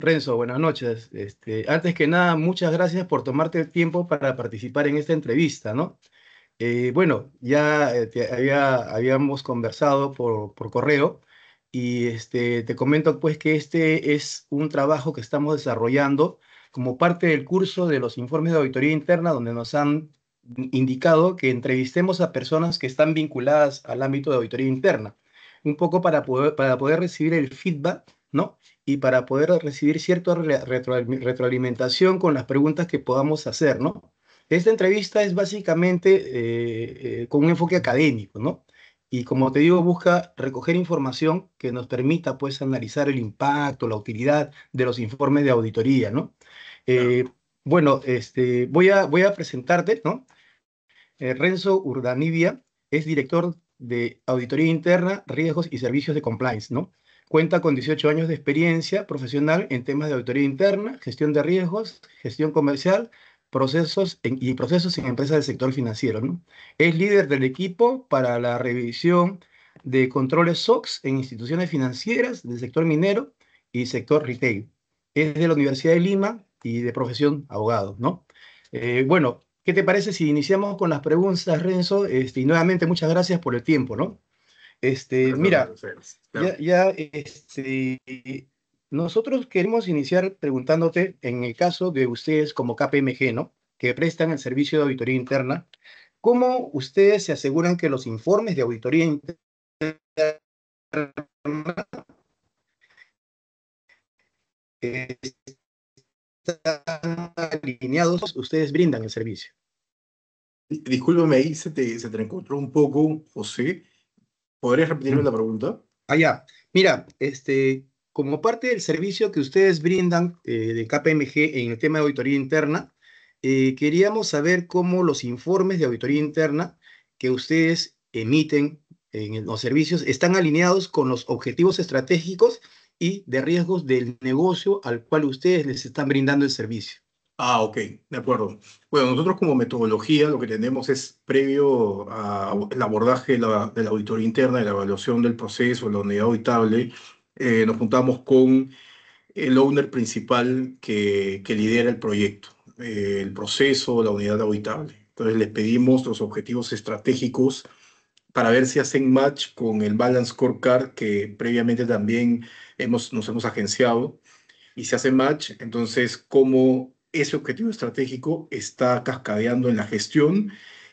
Renzo, buenas noches. Antes que nada, muchas gracias por tomarte el tiempo para participar en esta entrevista, ¿no? Bueno, ya habíamos conversado por correo y te comento pues que este es un trabajo que estamos desarrollando como parte del curso de los informes de auditoría interna, donde nos han indicado que entrevistemos a personas que están vinculadas al ámbito de auditoría interna, un poco para poder recibir el feedback, ¿no? Y para poder recibir cierta retroalimentación con las preguntas que podamos hacer, ¿no? Esta entrevista es básicamente con un enfoque académico, ¿no? Y como te digo, busca recoger información que nos permita, pues, analizar el impacto, la utilidad de los informes de auditoría, ¿no? Claro. Eh, bueno, voy a presentarte, ¿no? Renzo Urdanibia es director de Auditoría Interna, Riesgos y Servicios de Compliance, ¿no? Cuenta con 18 años de experiencia profesional en temas de auditoría interna, gestión de riesgos, gestión comercial, y procesos en empresas del sector financiero, ¿no? Es líder del equipo para la revisión de controles SOX en instituciones financieras del sector minero y sector retail. Es de la Universidad de Lima y de profesión abogado, ¿no? Bueno, ¿qué te parece si iniciamos con las preguntas, Renzo? Y nuevamente muchas gracias por el tiempo, ¿no? Gracias a Mira, ustedes. Claro. ya, nosotros queremos iniciar preguntándote, en el caso de ustedes como KPMG, ¿no? Que prestan el servicio de auditoría interna, ¿cómo ustedes se aseguran que los informes de auditoría interna eh, están alineados, ustedes brindan el servicio? Discúlpame ahí, se te encontró un poco, José. ¿Podrías repetirme la pregunta? Ya. Mira, como parte del servicio que ustedes brindan de KPMG en el tema de auditoría interna, queríamos saber cómo los informes de auditoría interna que ustedes emiten en los servicios están alineados con los objetivos estratégicos y de riesgos del negocio al cual ustedes les están brindando el servicio. Ah, ok, de acuerdo. Bueno, nosotros como metodología lo que tenemos es previo al abordaje de la auditoría interna, de la evaluación del proceso, la unidad auditable, nos juntamos con el owner principal que lidera el proyecto, el proceso, la unidad auditable. Entonces les pedimos los objetivos estratégicos para ver si hacen match con el Balance Scorecard que previamente también nos hemos agenciado. Y si hace match, entonces cómo ese objetivo estratégico está cascadeando en la gestión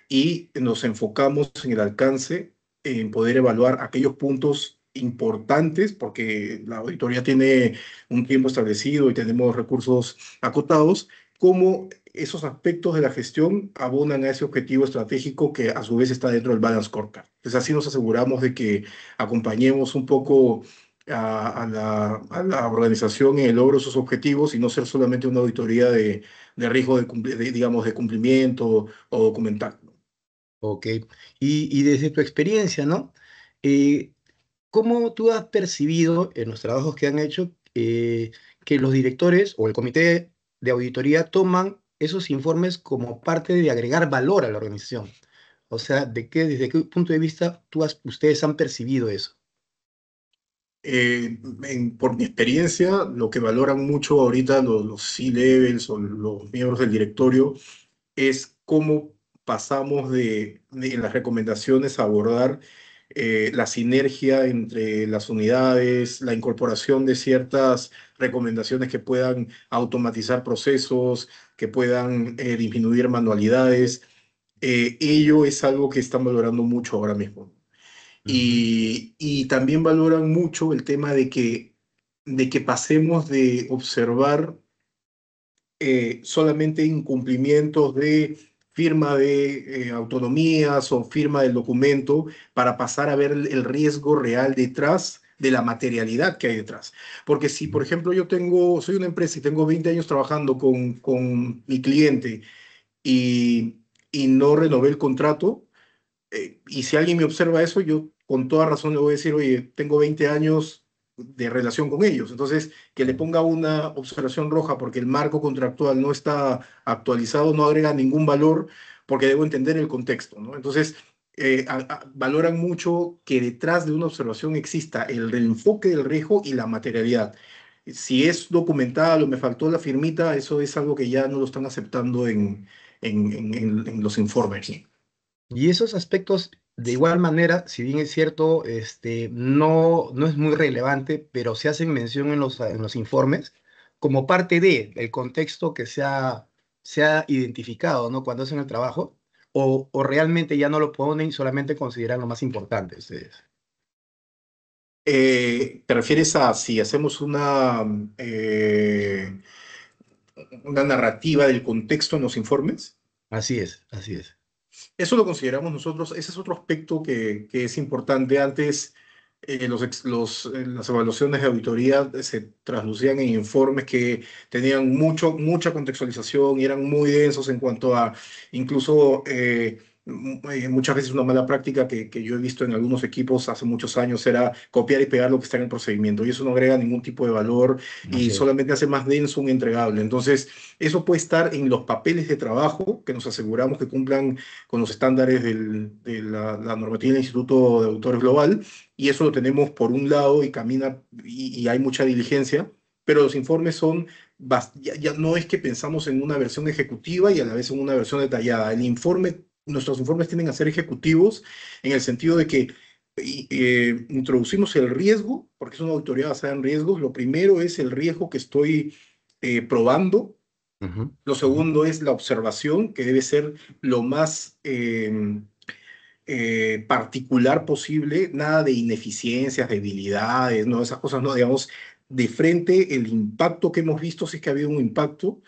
y nos enfocamos en el alcance, en poder evaluar aquellos puntos importantes, porque la auditoría tiene un tiempo establecido y tenemos recursos acotados, cómo esos aspectos de la gestión abonan a ese objetivo estratégico que a su vez está dentro del Balance Scorecard. Entonces así nos aseguramos de que acompañemos un poco a la organización en el logro de sus objetivos y no ser solamente una auditoría de riesgo digamos, de cumplimiento o documental. Ok. Y desde tu experiencia, ¿no? Eh, ¿Cómo tú has percibido en los trabajos que han hecho que los directores o el comité de auditoría toman esos informes como parte de agregar valor a la organización? O sea, ¿desde qué punto de vista ustedes han percibido eso? Por mi experiencia, lo que valoran mucho ahorita los C-levels o los miembros del directorio es cómo pasamos en las recomendaciones a abordar la sinergia entre las unidades, la incorporación de ciertas recomendaciones que puedan automatizar procesos, que puedan disminuir manualidades. Ello es algo que están valorando mucho ahora mismo. Ujú. Y también valoran mucho el tema de que pasemos de observar solamente incumplimientos de firma de autonomías o firma del documento para pasar a ver el riesgo real detrás de la materialidad que hay detrás. Porque si, por ejemplo, soy una empresa y tengo 20 años trabajando con mi cliente y, y no renové el contrato, y si alguien me observa eso, yo con toda razón le voy a decir, oye, tengo 20 años de relación con ellos. Entonces, que le ponga una observación roja porque el marco contractual no está actualizado, no agrega ningún valor porque debo entender el contexto, ¿no? Entonces, valoran mucho que detrás de una observación exista el enfoque del riesgo y la materialidad. Si es documental o me faltó la firmita, eso es algo que ya no lo están aceptando en los informes. Y esos aspectos, de igual manera, si bien es cierto, no es muy relevante, pero se hacen mención en los informes como parte del contexto que se ha identificado, ¿no? Cuando hacen el trabajo, o realmente ya no lo ponen y solamente consideran lo más importante ustedes. ¿Te refieres a si hacemos una narrativa del contexto en los informes? Así es, así es. Eso lo consideramos nosotros, ese es otro aspecto que es importante. Antes, las evaluaciones de auditoría se traducían en informes que tenían mucha contextualización y eran muy densos en cuanto a, incluso, muchas veces una mala práctica que yo he visto en algunos equipos hace muchos años era copiar y pegar lo que está en el procedimiento, y eso no agrega ningún tipo de valor y Así es. solamente hace más denso un entregable. Entonces, eso puede estar en los papeles de trabajo que nos aseguramos que cumplan con los estándares de la normativa del Instituto de Auditores Global, y eso lo tenemos por un lado y camina y hay mucha diligencia, pero los informes son, ya no es que pensamos en una versión ejecutiva y a la vez en una versión detallada. Nuestros informes tienden a ser ejecutivos en el sentido de que introducimos el riesgo, porque es una auditoría basada en riesgos. Lo primero es el riesgo que estoy probando. Ujú, Lo ujú. segundo es la observación, que debe ser lo más particular posible, nada de ineficiencias, debilidades, no, esas cosas, no, digamos, de frente el impacto que hemos visto, si es que ha habido un impacto,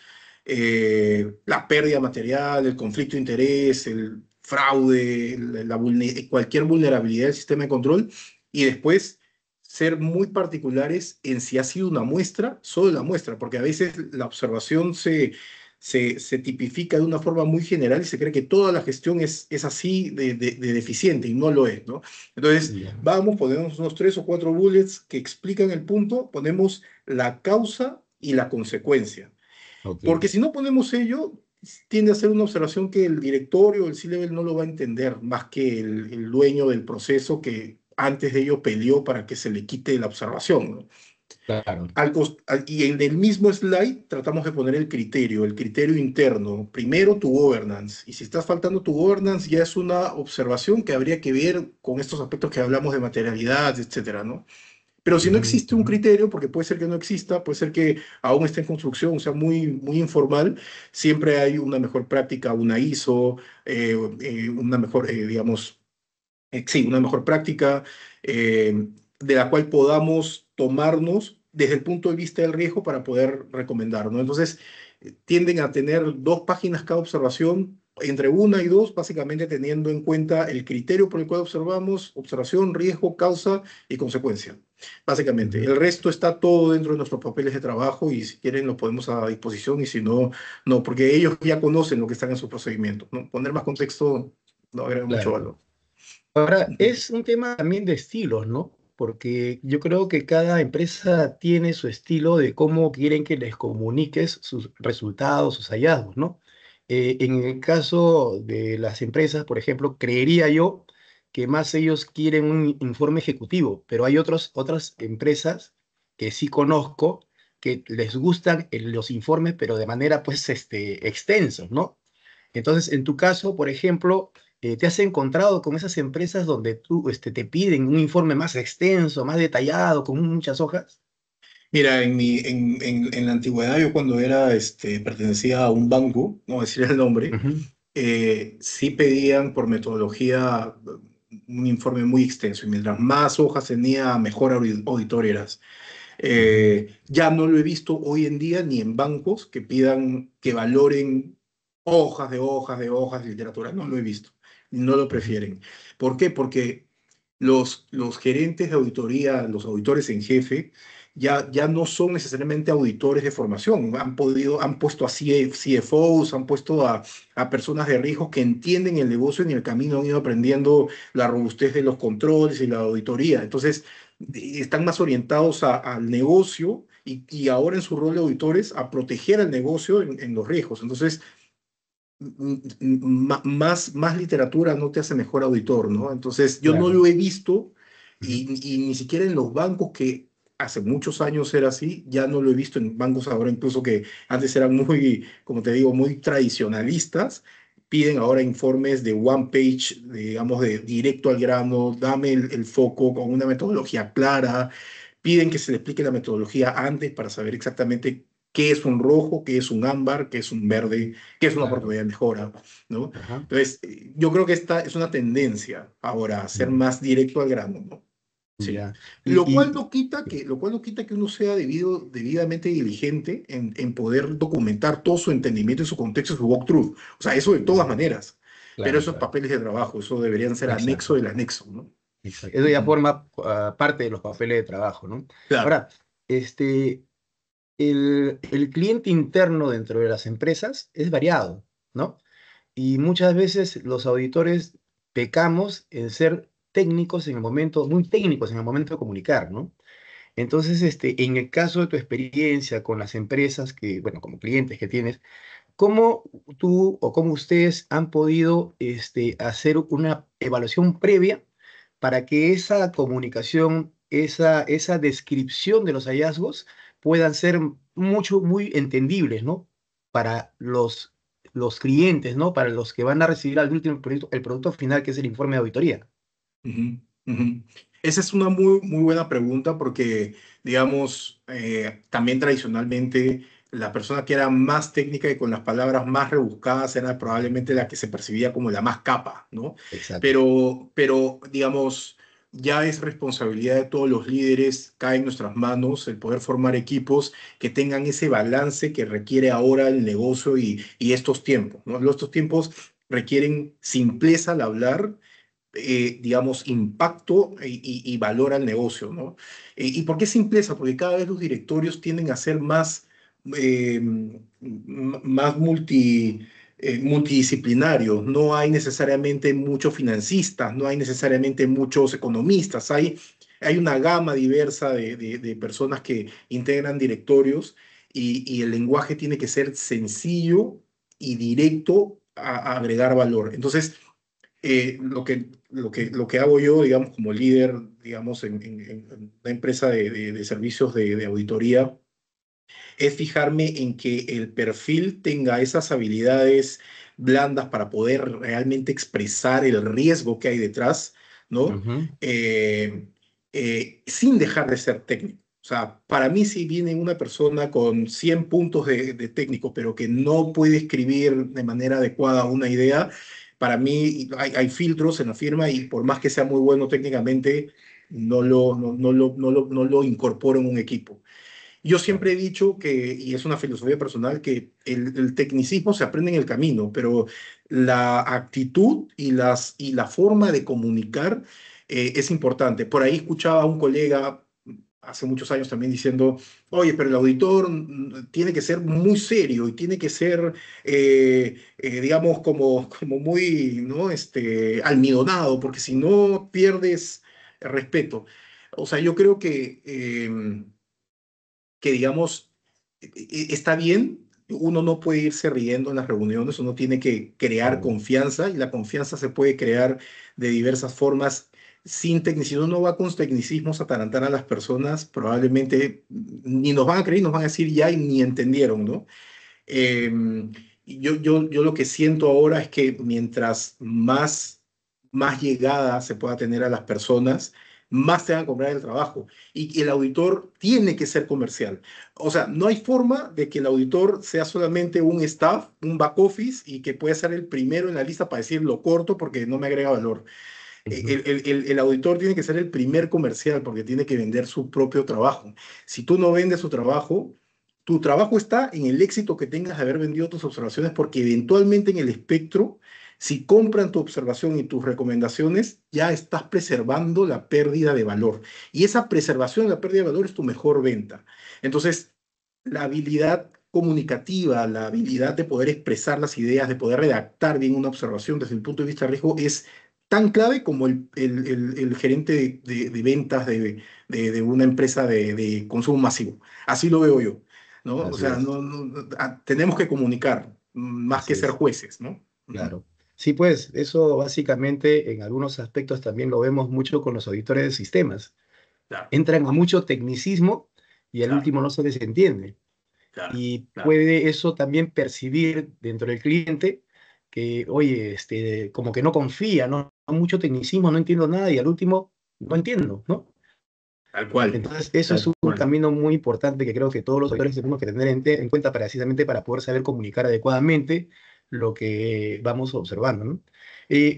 la pérdida material, el conflicto de interés, el fraude, cualquier vulnerabilidad del sistema de control, y después ser muy particulares en si ha sido una muestra, solo la muestra, porque a veces la observación se tipifica de una forma muy general y se cree que toda la gestión es así de deficiente, y no lo es, ¿no? Entonces, Ya, vamos, ponemos unos 3 o 4 bullets que explican el punto, ponemos la causa y la consecuencia. ok, Porque si no ponemos ello, tiende a ser una observación que el directorio, el C-Level no lo va a entender, más que el dueño del proceso que antes de ello peleó para que se le quite la observación, ¿no? claro. Y en el mismo slide tratamos de poner el criterio interno. Primero tu governance. Y si estás faltando tu governance, ya es una observación que habría que ver con estos aspectos que hablamos de materialidad, etcétera, ¿no? Pero si no Ujú, existe un ujú. criterio, porque puede ser que no exista, puede ser que aún esté en construcción, o sea, muy informal, siempre hay una mejor práctica, una ISO, una mejor, digamos, sí, una mejor práctica de la cual podamos tomarnos desde el punto de vista del riesgo para poder recomendar, ¿no? Entonces, tienden a tener 2 páginas cada observación, entre una y dos, básicamente teniendo en cuenta el criterio por el cual observamos, observación, riesgo, causa y consecuencia. Básicamente, Ujú. el resto está todo dentro de nuestros papeles de trabajo y si quieren lo podemos a disposición y si no, no, porque ellos ya conocen lo que están en su procedimiento, ¿no? Poner más contexto no agrega mucho Claro. valor. Ahora, es un tema también de estilos, ¿no? Porque yo creo que cada empresa tiene su estilo de cómo quieren que les comuniques sus resultados, sus hallazgos, ¿no? En el caso de las empresas, por ejemplo, creería yo que más ellos quieren un informe ejecutivo, pero hay otras empresas que sí conozco que les gustan los informes, pero de manera, pues, extensos, ¿no? Entonces, en tu caso, por ejemplo, ¿te has encontrado con esas empresas donde te piden un informe más extenso, más detallado, con muchas hojas? Mira, en la antigüedad, yo cuando pertenecía a un banco, no voy a decir el nombre, Ujú, sí pedían por metodología un informe muy extenso, y mientras más hojas tenía, mejor auditor eras. ujú, Ya no lo he visto hoy en día ni en bancos que pidan, que valoren hojas de hojas de literatura. No lo he visto. No lo ujú. prefieren. ¿Por qué? Porque los gerentes de auditoría, los auditores en jefe, ya no son necesariamente auditores de formación. Han puesto a CFOs, han puesto a personas de riesgo que entienden el negocio y en el camino han ido aprendiendo la robustez de los controles y la auditoría. Entonces, están más orientados al negocio y ahora en su rol de auditores a proteger al negocio en los riesgos. Entonces, más literatura no te hace mejor auditor, ¿no? Entonces, yo no Claro. lo he visto Ujú. y ni siquiera en los bancos que hace muchos años era así, ya no lo he visto en bancos ahora, incluso que antes eran muy, como te digo, muy tradicionalistas. Piden ahora informes de one page, digamos, de directo al grano, dame el foco con una metodología clara. Piden que se le explique la metodología antes para saber exactamente qué es un rojo, qué es un ámbar, qué es un verde, qué es una Claro. oportunidad de mejora, ¿no? Ajá. Entonces, yo creo que esta es una tendencia ahora a ser Mm, más directo al grano, ¿no? Sí. ya. Y, Lo cual no quita que uno sea debidamente diligente en poder documentar todo su entendimiento y su contexto y su walkthrough. O sea, eso de todas maneras. Pero claro, esos claro. papeles de trabajo, eso deberían ser anexo Exacto. del anexo, ¿no? Exacto. Eso ya Ujú. forma parte de los papeles de trabajo, ¿no? Claro. Ahora, este, el cliente interno dentro de las empresas es variado, ¿no? Y muchas veces los auditores pecamos en ser técnicos en el momento, muy técnicos en el momento de comunicar, ¿no? Entonces, en el caso de tu experiencia con las empresas que, bueno, como clientes que tienes, ¿cómo tú o cómo ustedes han podido hacer una evaluación previa para que esa comunicación, esa descripción de los hallazgos puedan ser muy entendibles, ¿no? Para los clientes, ¿no? Para los que van a recibir al último el producto final, que es el informe de auditoría. Ujú, ujú. Esa es una muy, muy buena pregunta porque, digamos, también tradicionalmente la persona que era más técnica y con las palabras más rebuscadas era probablemente la que se percibía como la más capa, ¿no? Exacto. Pero, digamos, ya es responsabilidad de todos los líderes, cae en nuestras manos el poder formar equipos que tengan ese balance que requiere ahora el negocio y estos tiempos, ¿no? Estos tiempos requieren simpleza al hablar, digamos, impacto y valor al negocio, ¿no? ¿Y por qué simpleza? Porque cada vez los directorios tienden a ser más, más multidisciplinarios. No hay necesariamente muchos financistas, no hay necesariamente muchos economistas, hay una gama diversa de personas que integran directorios y el lenguaje tiene que ser sencillo y directo a agregar valor. Entonces, lo que hago yo, digamos, como líder, digamos, en una empresa de servicios de auditoría, es fijarme en que el perfil tenga esas habilidades blandas para poder realmente expresar el riesgo que hay detrás, ¿no? Ujú. Sin dejar de ser técnico. O sea, para mí si viene una persona con 100 puntos de técnico, pero que no puede escribir de manera adecuada una idea, para mí hay filtros en la firma y por más que sea muy bueno técnicamente, no lo incorporo en un equipo. Yo siempre Claro. he dicho que, y es una filosofía personal, que el tecnicismo se aprende en el camino, pero la actitud y la forma de comunicar es importante. Por ahí escuchaba a un colega hace muchos años también diciendo, oye, pero el auditor tiene que ser muy serio y tiene que ser, digamos, como muy, ¿no? Almidonado, porque si no pierdes el respeto. O sea, yo creo que digamos, está bien, uno no puede irse riendo en las reuniones, uno tiene que crear Obvio. confianza y la confianza se puede crear de diversas formas sin tecnicismo. Uno va con tecnicismos a atarantar a las personas, probablemente ni nos van a creer, nos van a decir ya y ni entendieron, ¿no? Eh, yo lo que siento ahora es que mientras más llegada se pueda tener a las personas, más te van a comprar el trabajo. Y el auditor tiene que ser comercial. O sea, no hay forma de que el auditor sea solamente un staff, un back office y que pueda ser el primero en la lista para decir lo corto porque no me agrega valor. Ujú. El auditor tiene que ser el primer comercial porque tiene que vender su propio trabajo. Si tú no vendes su trabajo, tu trabajo está en el éxito que tengas de haber vendido tus observaciones porque eventualmente en el espectro, si compran tu observación y tus recomendaciones, ya estás preservando la pérdida de valor. Y esa preservación de la pérdida de valor es tu mejor venta. Entonces, la habilidad comunicativa, la habilidad de poder expresar las ideas, de poder redactar bien una observación desde el punto de vista de riesgo es tan clave como el gerente de ventas de una empresa de consumo masivo. Así lo veo yo, ¿no? O Así sea, es, tenemos que comunicar más que así ser es, jueces, ¿no? Ujú. claro. Sí, eso básicamente en algunos aspectos también lo vemos mucho con los auditores de sistemas. claro, entran a mucho tecnicismo y al claro, último no se les entiende. claro, Y claro. puede eso también percibir dentro del cliente que, oye, como que no confía, ¿no? Mucho tecnicismo, no entiendo nada y al último no entiendo, ¿no? Tal cual, Entonces, eso es tal un cual. camino muy importante que creo que todos los autores tenemos que tener en cuenta precisamente para poder saber comunicar adecuadamente lo que vamos observando, ¿no?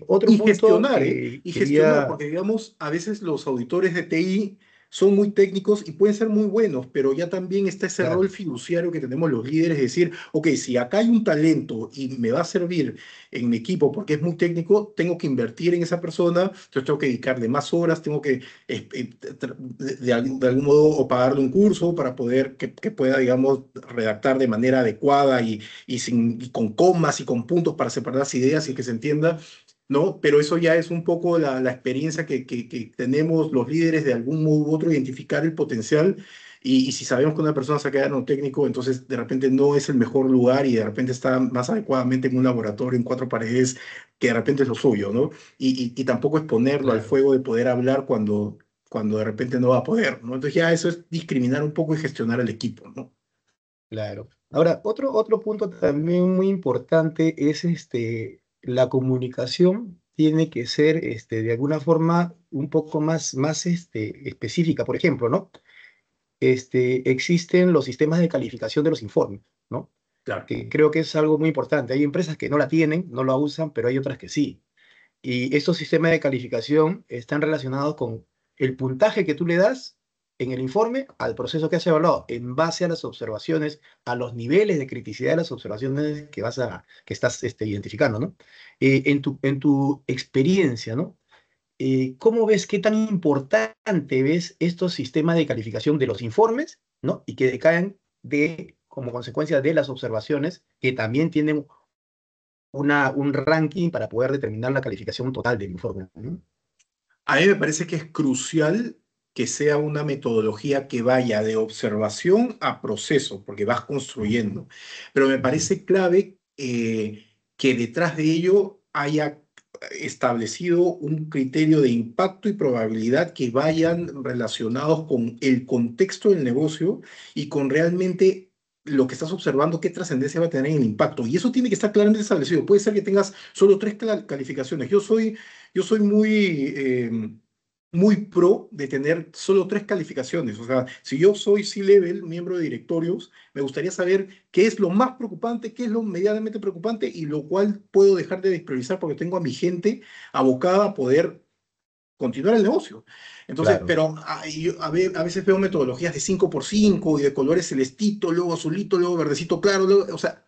Otro punto que Y gestionar, quería, porque digamos, a veces los auditores de TI son muy técnicos y pueden ser muy buenos, pero ya también está ese rol claro, fiduciario que tenemos los líderes, es decir, ok, si acá hay un talento y me va a servir en mi equipo porque es muy técnico, tengo que invertir en esa persona, entonces tengo que dedicarle más horas, tengo que de algún modo o pagarle un curso para poder que pueda, digamos, redactar de manera adecuada y con comas y con puntos para separar las ideas y que se entienda. ¿No? Pero eso ya es un poco la experiencia que tenemos los líderes de algún modo u otro, identificar el potencial y si sabemos que una persona se queda en lo técnico, entonces de repente no es el mejor lugar y de repente está más adecuadamente en un laboratorio, en cuatro paredes, que de repente es lo suyo, ¿no? Y tampoco exponerlo al claro, fuego de poder hablar cuando de repente no va a poder, ¿no? Entonces ya eso es discriminar un poco y gestionar el equipo, ¿no? claro. Ahora, otro punto también muy importante es la comunicación tiene que ser de alguna forma un poco más específica, por ejemplo, ¿no? Existen los sistemas de calificación de los informes, ¿no? Claro. Que creo que es algo muy importante. Hay empresas que no la tienen, no la usan, pero hay otras que sí. Y estos sistemas de calificación están relacionados con el puntaje que tú le das en el informe al proceso que has evaluado, en base a las observaciones, a los niveles de criticidad de las observaciones que estás identificando, ¿no? En tu experiencia, ¿no? ¿Cómo ves qué tan importante ves estos sistemas de calificación de los informes, ¿no? Y que decaen como consecuencia de las observaciones, que también tienen un ranking para poder determinar la calificación total del informe, ¿no? A mí me parece que es crucial que sea una metodología que vaya de observación a proceso, porque vas construyendo. Pero me Ujú. parece clave que detrás de ello haya establecido un criterio de impacto y probabilidad que vayan relacionados con el contexto del negocio y con realmente lo que estás observando, qué trascendencia va a tener en el impacto. Y eso tiene que estar claramente establecido. Puede ser que tengas solo tres calificaciones. Yo soy muy pro de tener solo tres calificaciones. O sea, si yo soy C-Level, miembro de directorios, me gustaría saber qué es lo más preocupante, qué es lo medianamente preocupante y lo cual puedo dejar de despriorizar porque tengo a mi gente abocada a poder continuar el negocio. Entonces, Claro. pero a veces veo metodologías de 5 por 5 y de colores celestito, luego azulito, luego verdecito claro, o sea,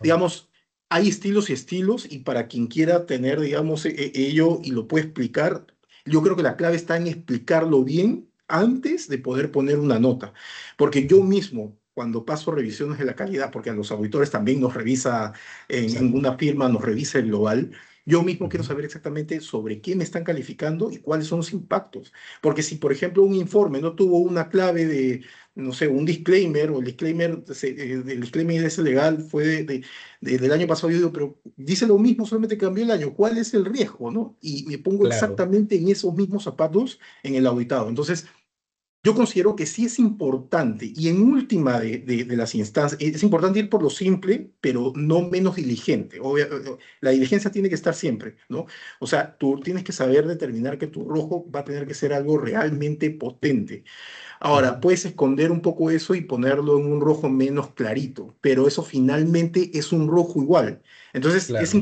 digamos, hay estilos y estilos y para quien quiera tener, digamos, ello y lo puede explicar, yo creo que la clave está en explicarlo bien antes de poder poner una nota, porque yo mismo, cuando paso revisiones de la calidad, porque a los auditores también nos revisa, en Exacto. una firma nos revisa el global, yo mismo quiero Ujú. saber exactamente sobre qué me están calificando y cuáles son los impactos. Porque si, por ejemplo, un informe no tuvo una clave de, no sé, un disclaimer o el disclaimer ese legal fue del año pasado, yo digo, pero dice lo mismo, solamente cambió el año. ¿Cuál es el riesgo, no? Y me pongo Claro. exactamente en esos mismos zapatos en el auditado. Entonces, yo considero que sí es importante, y en última de las instancias, es importante ir por lo simple, pero no menos diligente. La diligencia tiene que estar siempre, ¿no? O sea, tú tienes que saber determinar que tu rojo va a tener que ser algo realmente potente. Ahora, Ujú. puedes esconder un poco eso y ponerlo en un rojo menos clarito, pero eso finalmente es un rojo igual. Entonces, Claro. es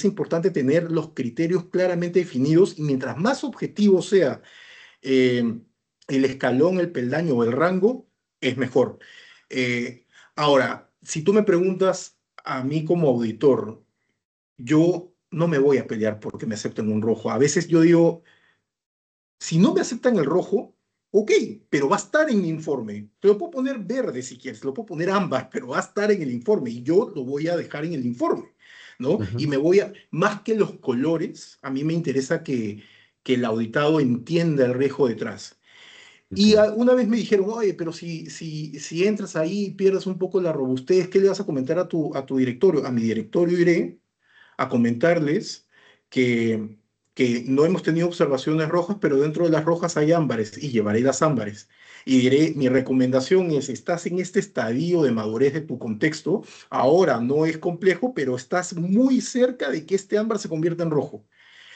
importante tener los criterios claramente definidos y mientras más objetivo sea eh, el escalón, el peldaño o el rango, es mejor. Ahora, si tú me preguntas a mí como auditor, yo no me voy a pelear porque me acepten un rojo. A veces yo digo, si no me aceptan el rojo, ok, pero va a estar en mi informe. Te lo puedo poner verde si quieres, te lo puedo poner ámbar, pero va a estar en el informe y yo lo voy a dejar en el informe, ¿no? Y Ujú. más que los colores, a mí me interesa que el auditado entienda el riesgo detrás. Y Ok. una vez me dijeron, oye, pero si entras ahí y pierdes un poco la robustez, ¿qué le vas a comentar a tu directorio? A mi directorio iré a comentarles que que no hemos tenido observaciones rojas, pero dentro de las rojas hay ámbares y llevaré las ámbares. Y diré, mi recomendación es, estás en este estadio de madurez de tu contexto, ahora no es complejo, pero estás muy cerca de que este ámbar se convierta en rojo.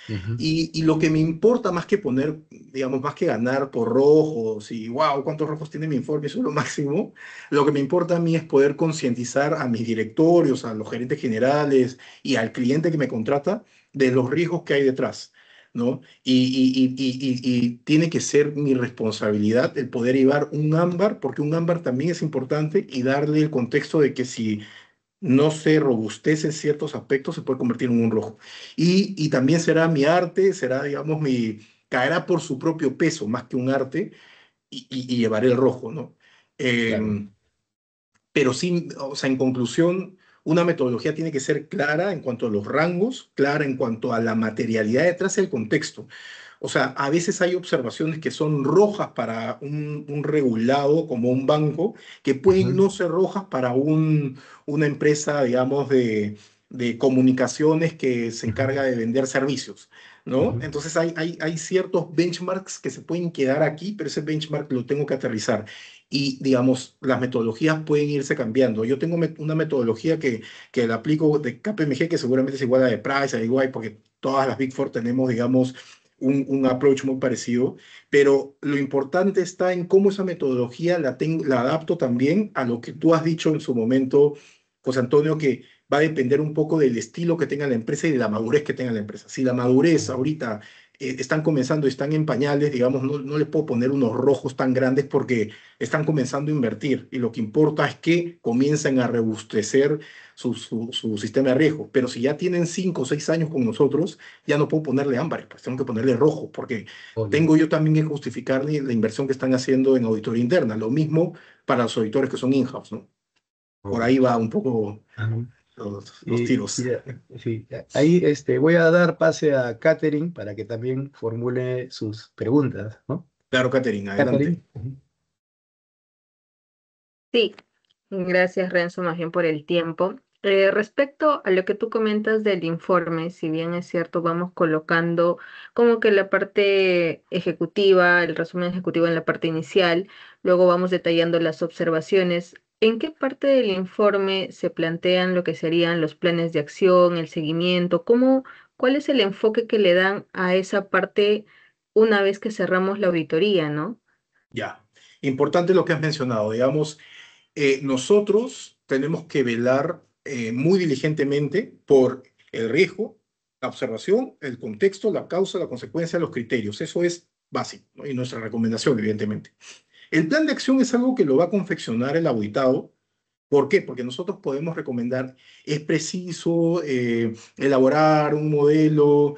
Ujú, Y lo que me importa más que poner, digamos, más que ganar por rojos y wow, cuántos rojos tiene mi informe, eso es lo máximo, lo que me importa a mí es poder concientizar a mis directorios, a los gerentes generales y al cliente que me contrata de los riesgos que hay detrás, ¿no? Y tiene que ser mi responsabilidad el poder llevar un ámbar, porque un ámbar también es importante y darle el contexto de que si no se robustece en ciertos aspectos, se puede convertir en un rojo. Y también será mi arte, será, digamos, caerá por su propio peso más que un arte y llevaré el rojo, ¿no? claro. Eh, pero sí, o sea, en conclusión, una metodología tiene que ser clara en cuanto a los rangos, clara en cuanto a la materialidad detrás del contexto. O sea, a veces hay observaciones que son rojas para un regulado como un banco, que pueden Ujú, no ser rojas para una empresa, digamos, de comunicaciones que se ujú, encarga de vender servicios, ¿no? ujú. Entonces hay ciertos benchmarks que se pueden quedar aquí, pero ese benchmark lo tengo que aterrizar. Y, digamos, las metodologías pueden irse cambiando. Yo tengo una metodología que la aplico de KPMG, que seguramente es igual a de Price, a EY, porque todas las Big Four tenemos, digamos, un approach muy parecido, pero lo importante está en cómo esa metodología la adapto también a lo que tú has dicho en su momento, José Antonio, que va a depender un poco del estilo que tenga la empresa y de la madurez que tenga la empresa. Si la madurez ahorita están comenzando, están en pañales, digamos, no le puedo poner unos rojos tan grandes porque están comenzando a invertir y lo que importa es que comiencen a robustecer su sistema de riesgo. Pero si ya tienen 5 o 6 años con nosotros, ya no puedo ponerle ámbar, pues tengo que ponerle rojo, porque Obvio, tengo yo también que justificar la inversión que están haciendo en auditoría interna. Lo mismo para los auditores que son in-house, ¿no? Por obvio. ahí va un poco Ajá. los tiros. Ya, sí, ahí voy a dar pase a Katherine para que también formule sus preguntas, ¿no? Claro, Catherine, Katherine. adelante. Ujú, Sí, gracias Renzo más bien por el tiempo. Respecto a lo que tú comentas del informe, si bien es cierto, vamos colocando como que la parte ejecutiva, el resumen ejecutivo en la parte inicial, luego vamos detallando las observaciones. ¿En qué parte del informe se plantean lo que serían los planes de acción, el seguimiento? ¿Cuál es el enfoque que le dan a esa parte una vez que cerramos la auditoría, ¿no? Ya. Importante lo que has mencionado, digamos. Nosotros tenemos que velar muy diligentemente por el riesgo, la observación, el contexto, la causa, la consecuencia, los criterios. Eso es básico, ¿no? Y nuestra recomendación, evidentemente. El plan de acción es algo que lo va a confeccionar el auditado. ¿Por qué? Porque nosotros podemos recomendar, es preciso elaborar un modelo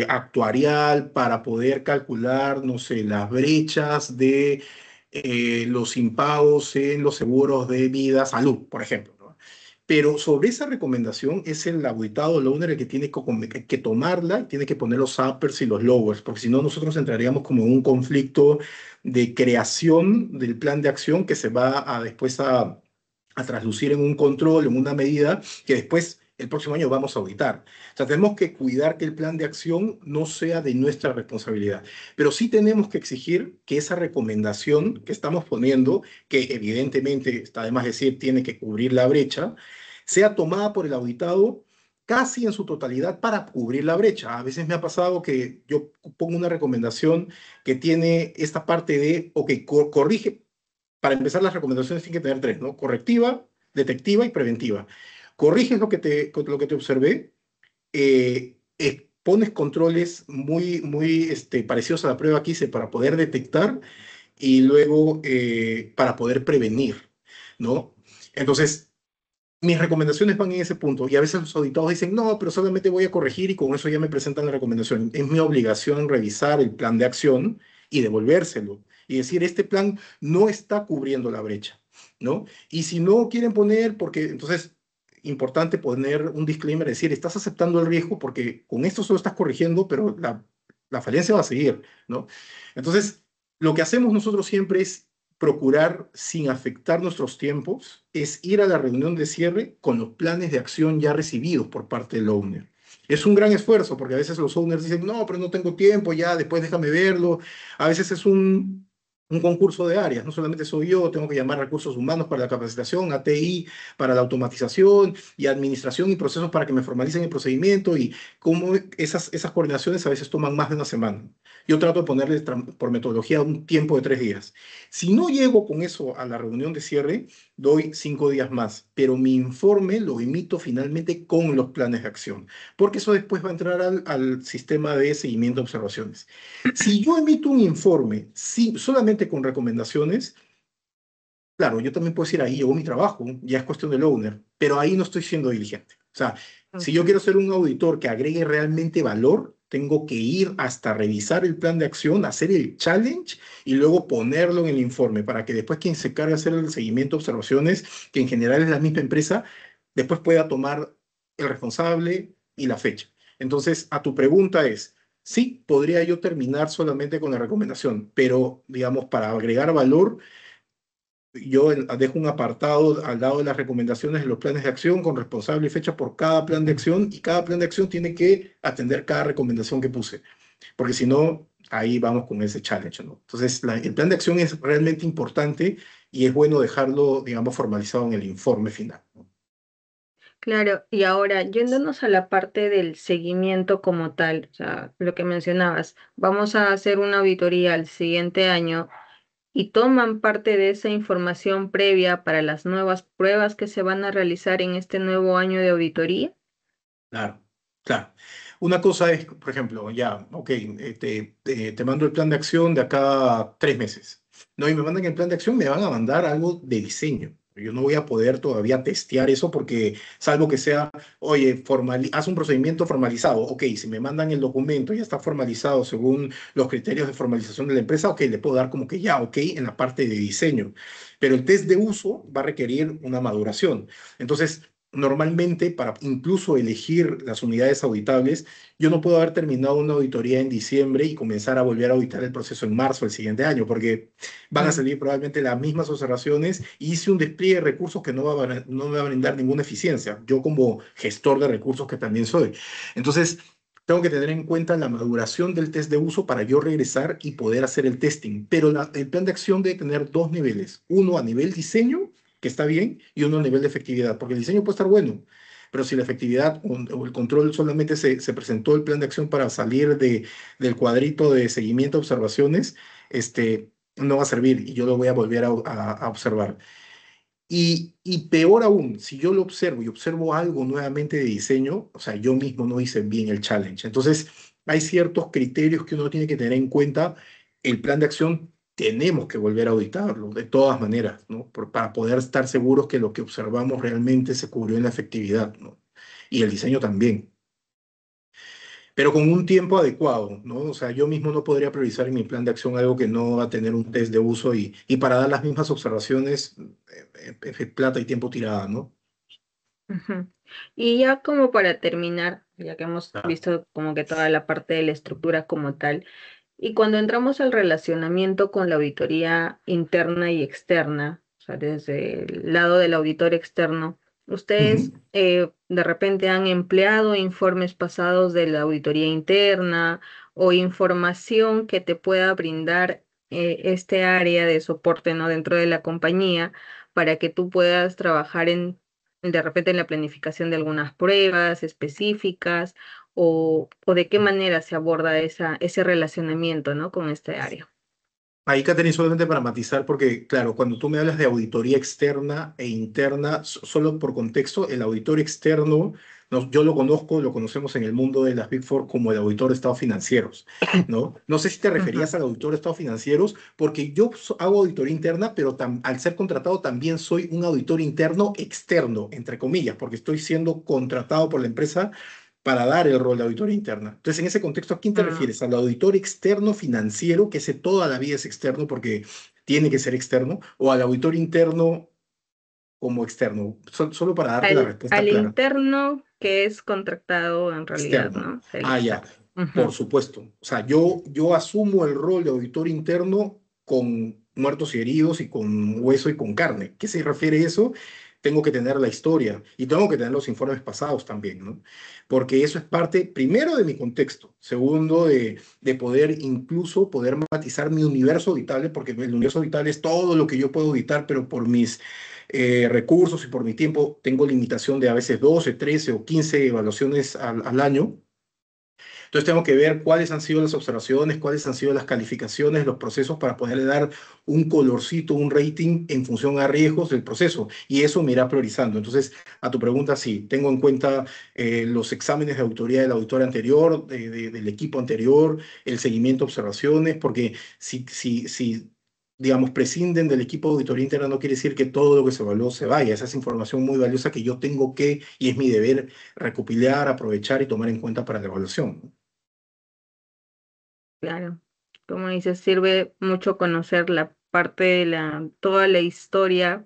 actuarial para poder calcular, no sé, las brechas de los impagos en los seguros de vida, salud, por ejemplo, ¿no? Pero sobre esa recomendación es el auditado, el owner, el que tiene que tomarla y tiene que poner los uppers y los lowers, porque si no nosotros entraríamos como en un conflicto de creación del plan de acción que se va a después a traslucir en un control, en una medida que después el próximo año vamos a auditar. O sea, tenemos que cuidar que el plan de acción no sea de nuestra responsabilidad, pero sí tenemos que exigir que esa recomendación que estamos poniendo, que evidentemente, está de más decir, tiene que cubrir la brecha, sea tomada por el auditado casi en su totalidad para cubrir la brecha. A veces me ha pasado que yo pongo una recomendación que tiene esta parte de, ok, corrige, para empezar, las recomendaciones tienen que tener tres, ¿no? Correctiva, detectiva y preventiva. Corriges lo que te observé, pones controles muy parecidos a la prueba que hice para poder detectar y luego para poder prevenir, ¿no? Entonces, mis recomendaciones van en ese punto y a veces los auditados dicen, no, pero solamente voy a corregir y con eso ya me presentan la recomendación. Es mi obligación revisar el plan de acción y devolvérselo y decir, este plan no está cubriendo la brecha, ¿no? Y si no quieren poner, porque entonces, importante poner un disclaimer, decir, estás aceptando el riesgo porque con esto solo estás corrigiendo, pero la falencia va a seguir, ¿no? Entonces, lo que hacemos nosotros siempre es procurar, sin afectar nuestros tiempos, es ir a la reunión de cierre con los planes de acción ya recibidos por parte del owner. Es un gran esfuerzo porque a veces los owners dicen, no, pero no tengo tiempo, ya, después déjame verlo. A veces es un concurso de áreas, no solamente soy yo, tengo que llamar a recursos humanos para la capacitación, a TI para la automatización y administración y procesos para que me formalicen el procedimiento y cómo esas coordinaciones a veces toman más de una semana. Yo trato de ponerle por metodología un tiempo de 3 días. Si no llego con eso a la reunión de cierre, doy 5 días más, pero mi informe lo emito finalmente con los planes de acción, porque eso después va a entrar al sistema de seguimiento de observaciones. Si yo emito un informe solamente con recomendaciones, claro, yo también puedo decir ahí llegó mi trabajo, ya es cuestión del owner, pero ahí no estoy siendo diligente. O sea, si yo Ujú. quiero ser un auditor que agregue realmente valor, tengo que ir hasta revisar el plan de acción, hacer el challenge y luego ponerlo en el informe para que después quien se cargue de hacer el seguimiento de observaciones, que en general es la misma empresa, después pueda tomar el responsable y la fecha. Entonces, a tu pregunta es, sí, podría yo terminar solamente con la recomendación, pero digamos, para agregar valor yo dejo un apartado al lado de las recomendaciones de los planes de acción con responsable y fecha por cada plan de acción y cada plan de acción tiene que atender cada recomendación que puse, porque si no, ahí vamos con ese challenge, ¿no? Entonces, el plan de acción es realmente importante y es bueno dejarlo, digamos, formalizado en el informe final, ¿no? Claro, y ahora yéndonos a la parte del seguimiento como tal, o sea, lo que mencionabas, vamos a hacer una auditoría el siguiente año y toman parte de esa información previa para las nuevas pruebas que se van a realizar en este nuevo año de auditoría. Claro, claro. Una cosa es, por ejemplo, ya, ok, te mando el plan de acción de acá a 3 meses. No, y me mandan el plan de acción, me van a mandar algo de diseño. Yo no voy a poder todavía testear eso porque, salvo que sea, oye, haz un procedimiento formalizado. Ok, si me mandan el documento, ya está formalizado según los criterios de formalización de la empresa, ok, le puedo dar como que ya, ok, en la parte de diseño. Pero el test de uso va a requerir una maduración. Entonces, normalmente, para incluso elegir las unidades auditables, yo no puedo haber terminado una auditoría en diciembre y comenzar a volver a auditar el proceso en marzo del siguiente año, porque van a Mm. salir probablemente las mismas observaciones y hice un despliegue de recursos que no me va a brindar ninguna eficiencia, yo como gestor de recursos que también soy. Entonces, tengo que tener en cuenta la maduración del test de uso para yo regresar y poder hacer el testing. Pero el plan de acción debe tener dos niveles. Uno a nivel diseño, que está bien, y uno a nivel de efectividad, porque el diseño puede estar bueno, pero si la efectividad o el control solamente se presentó el plan de acción para salir del cuadrito de seguimiento de observaciones, no va a servir y yo lo voy a volver a observar. Y peor aún, si yo lo observo y observo algo nuevamente de diseño, o sea, yo mismo no hice bien el challenge. Entonces, hay ciertos criterios que uno tiene que tener en cuenta. El plan de acción tenemos que volver a auditarlo de todas maneras, ¿no? Para poder estar seguros que lo que observamos realmente se cubrió en la efectividad, ¿no? Y el diseño también, pero con un tiempo adecuado, ¿no? O sea, yo mismo no podría priorizar en mi plan de acción algo que no va a tener un test de uso y para dar las mismas observaciones, plata y tiempo tirada, ¿no? Ujú. Y ya como para terminar, ya que hemos Claro. visto como que toda la parte de la estructura como tal, y cuando entramos al relacionamiento con la auditoría interna y externa, o sea, desde el lado del auditor externo, ¿ustedes Ujú. de repente han empleado informes pasados de la auditoría interna o información que te pueda brindar este área de soporte, ¿no? dentro de la compañía para que tú puedas trabajar de repente en la planificación de algunas pruebas específicas? O de qué manera se aborda ese relacionamiento, ¿no? con este área? Ahí, Catherine, solamente para matizar, porque claro, cuando tú me hablas de auditoría externa e interna, solo por contexto, el auditor externo, yo lo conozco, lo conocemos en el mundo de las Big Four como el auditor de estados financieros, ¿no? No sé si te Ujú. referías al auditor de estados financieros, porque yo hago auditoría interna, pero al ser contratado también soy un auditor interno externo, entre comillas, porque estoy siendo contratado por la empresa para dar el rol de auditoría interna. Entonces, en ese contexto, ¿a quién te Mm. refieres? ¿Al auditor externo financiero, que ese toda la vida es externo porque tiene que ser externo, o al auditor interno como externo? Solo para darte la respuesta Al clara. interno que es contratado en realidad, Externo. ¿no? El Ah, ya, externo. por Ujú. supuesto. O sea, yo asumo el rol de auditor interno con muertos y heridos y con hueso y con carne. ¿Qué se refiere eso? tengo que tener la historia y tengo que tener los informes pasados también, ¿no? Porque eso es parte, primero, de mi contexto, segundo, de poder incluso poder matizar mi universo auditable, porque el universo auditable es todo lo que yo puedo auditar, pero por mis recursos y por mi tiempo tengo limitación de a veces 12, 13 o 15 evaluaciones al año. Entonces tengo que ver cuáles han sido las observaciones, cuáles han sido las calificaciones, los procesos para poderle dar un colorcito, un rating en función a riesgos del proceso. Y eso me irá priorizando. Entonces, a tu pregunta, sí, tengo en cuenta los exámenes de auditoría del auditor anterior, del equipo anterior, el seguimiento, observaciones, porque si digamos, prescinden del equipo de auditoría interna, no quiere decir que todo lo que se evaluó se vaya. Esa es información muy valiosa que yo tengo que, y es mi deber, recopilar, aprovechar y tomar en cuenta para la evaluación. Claro, como dices, sirve mucho conocer la parte de toda la historia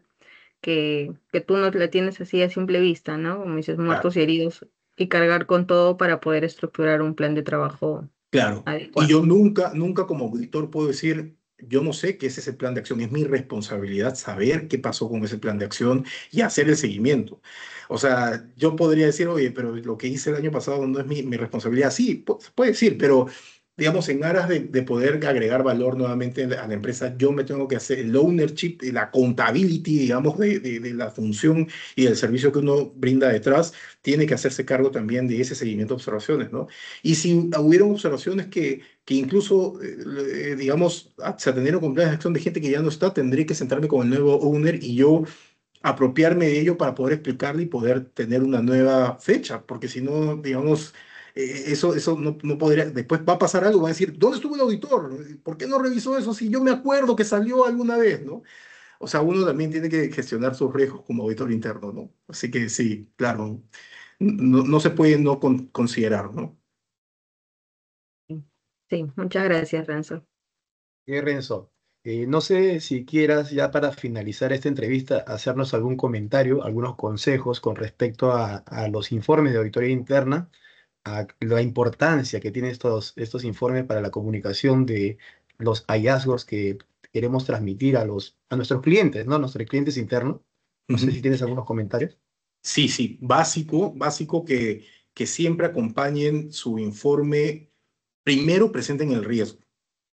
que tú no la tienes así a simple vista, ¿no? Como dices, Claro, muertos y heridos, y cargar con todo para poder estructurar un plan de trabajo claro. Y adecuado. yo nunca como auditor puedo decir, yo no sé qué es ese plan de acción. Es mi responsabilidad saber qué pasó con ese plan de acción y hacer el seguimiento. O sea, yo podría decir, oye, pero lo que hice el año pasado no es mi responsabilidad. Sí, puede decir, pero digamos, en aras de poder agregar valor nuevamente a la empresa, yo me tengo que hacer el ownership, la accountability, digamos, de la función y del servicio que uno brinda detrás, tiene que hacerse cargo también de ese seguimiento de observaciones, ¿no? Y si hubieron observaciones que incluso, digamos, se atendieron con planes de acción de gente que ya no está, tendré que sentarme con el nuevo owner y yo apropiarme de ello para poder explicarle y poder tener una nueva fecha, porque si no, digamos, eso no podría, después va a pasar algo, va a decir, ¿dónde estuvo el auditor? ¿Por qué no revisó eso si yo me acuerdo que salió alguna vez, ¿no? O sea, uno también tiene que gestionar sus riesgos como auditor interno, ¿no? Así que sí, claro, no se puede no considerar, ¿no? Sí, muchas gracias, Renzo. Renzo, no sé si quieras ya para finalizar esta entrevista hacernos algún comentario, algunos consejos con respecto a los informes de auditoría interna, a la importancia que tienen estos informes para la comunicación de los hallazgos que queremos transmitir a nuestros clientes, ¿no? Nuestros clientes internos. No sé si Ujú. tienes algunos comentarios. Sí, sí, básico que siempre acompañen su informe, primero presenten el riesgo.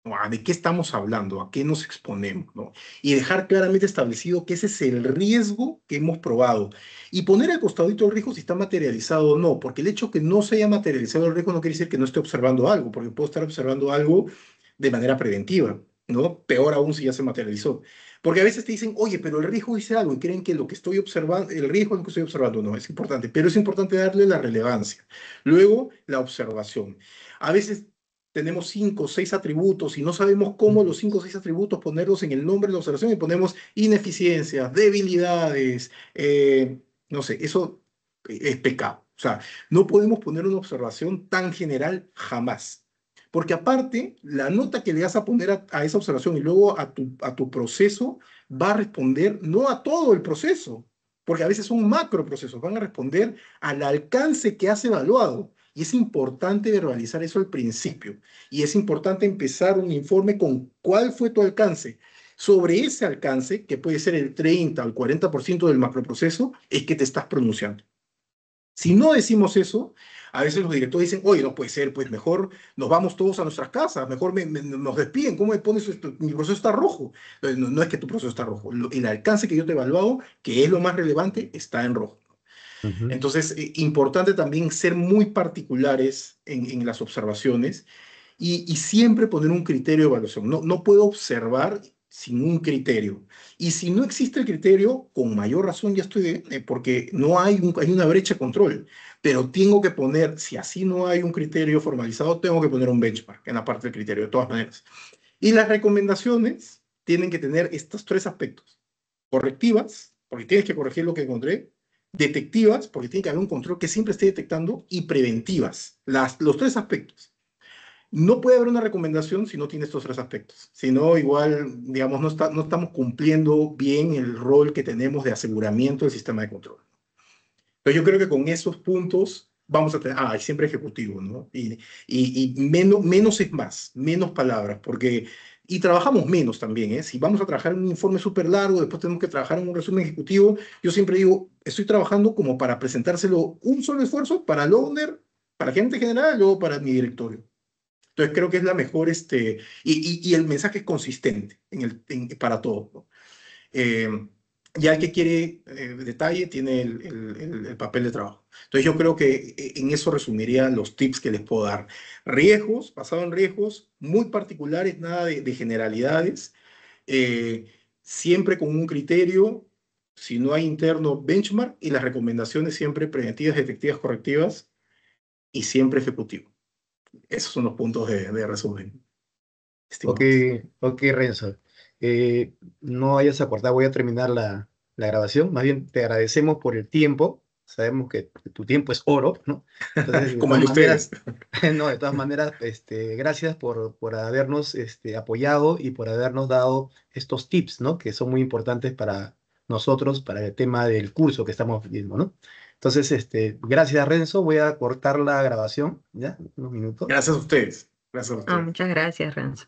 ¿No? ¿De qué estamos hablando? ¿A qué nos exponemos? ¿No? Y dejar claramente establecido que ese es el riesgo que hemos probado. Y poner al costadito el riesgo si está materializado o no, porque el hecho que no se haya materializado el riesgo no quiere decir que no esté observando algo, porque puedo estar observando algo de manera preventiva, ¿no? Peor aún si ya se materializó. Porque a veces te dicen, oye, pero el riesgo dice algo y creen que lo que estoy observando, el riesgo es lo que estoy observando, no, es importante, pero es importante darle la relevancia. Luego, la observación. A veces tenemos 5 o 6 atributos y no sabemos cómo los 5 o 6 atributos ponerlos en el nombre de la observación y ponemos ineficiencias, debilidades, no sé, eso es pecado. O sea, no podemos poner una observación tan general jamás. Porque aparte, la nota que le vas a poner a esa observación y luego a tu proceso va a responder no a todo el proceso, porque a veces son macro procesos, van a responder al alcance que has evaluado. Y es importante verbalizar eso al principio. Y es importante empezar un informe con cuál fue tu alcance. Sobre ese alcance, que puede ser el 30 o el 40% del macroproceso, es que te estás pronunciando. Si no decimos eso, a veces los directores dicen, oye, no puede ser, pues mejor nos vamos todos a nuestras casas, mejor nos despiden, ¿cómo me pones esto? Mi proceso está rojo. No es que tu proceso está rojo, el alcance que yo te he evaluado, que es lo más relevante, está en rojo. Ujú. Entonces, importante también ser muy particulares en las observaciones y siempre poner un criterio de evaluación. No puedo observar sin un criterio. Y si no existe el criterio, con mayor razón ya estoy, porque no hay una brecha de control. Pero tengo que poner, si así no hay un criterio formalizado, tengo que poner un benchmark en la parte del criterio, de todas maneras. Y las recomendaciones tienen que tener estos 3 aspectos. Correctivas, porque tienes que corregir lo que encontré. Detectivas, porque tiene que haber un control que siempre esté detectando. Y preventivas, los 3 aspectos. No puede haber una recomendación si no tiene estos 3 aspectos. Si no, igual, digamos, no estamos cumpliendo bien el rol que tenemos de aseguramiento del sistema de control. Pero yo creo que con esos puntos vamos a tener, siempre ejecutivo, ¿no? Y menos es más, menos palabras, porque Y trabajamos menos también, ¿eh? Si vamos a trabajar en un informe súper largo, después tenemos que trabajar en un resumen ejecutivo, yo siempre digo, estoy trabajando como para presentárselo un solo esfuerzo para el owner, para gente general, luego para mi directorio. Entonces creo que es la mejor, y el mensaje es consistente para todos, ¿no? Eh, ya el que quiere detalle tiene el papel de trabajo. Entonces yo creo que en eso resumiría los tips que les puedo dar. Riesgos, basado en riesgos muy particulares, nada de generalidades, eh, siempre con un criterio, si no hay interno, benchmark, y las recomendaciones siempre preventivas, efectivas, correctivas, y siempre ejecutivo. Esos son los puntos de resumen, Ok, estimados. ok, Renzo. No vayas a cortar, voy a terminar la grabación. Más bien te agradecemos por el tiempo. Sabemos que tu tiempo es oro, ¿no? Entonces, de Como el todas de ustedes. maneras, no, de todas maneras, gracias por habernos apoyado y por habernos dado estos tips, ¿no? Que son muy importantes para nosotros, para el tema del curso que estamos viendo, ¿no? Entonces, gracias, Renzo. Voy a cortar la grabación, ¿ya? Unos minutos. Gracias a ustedes. Gracias a Ah, ustedes. muchas gracias, Renzo.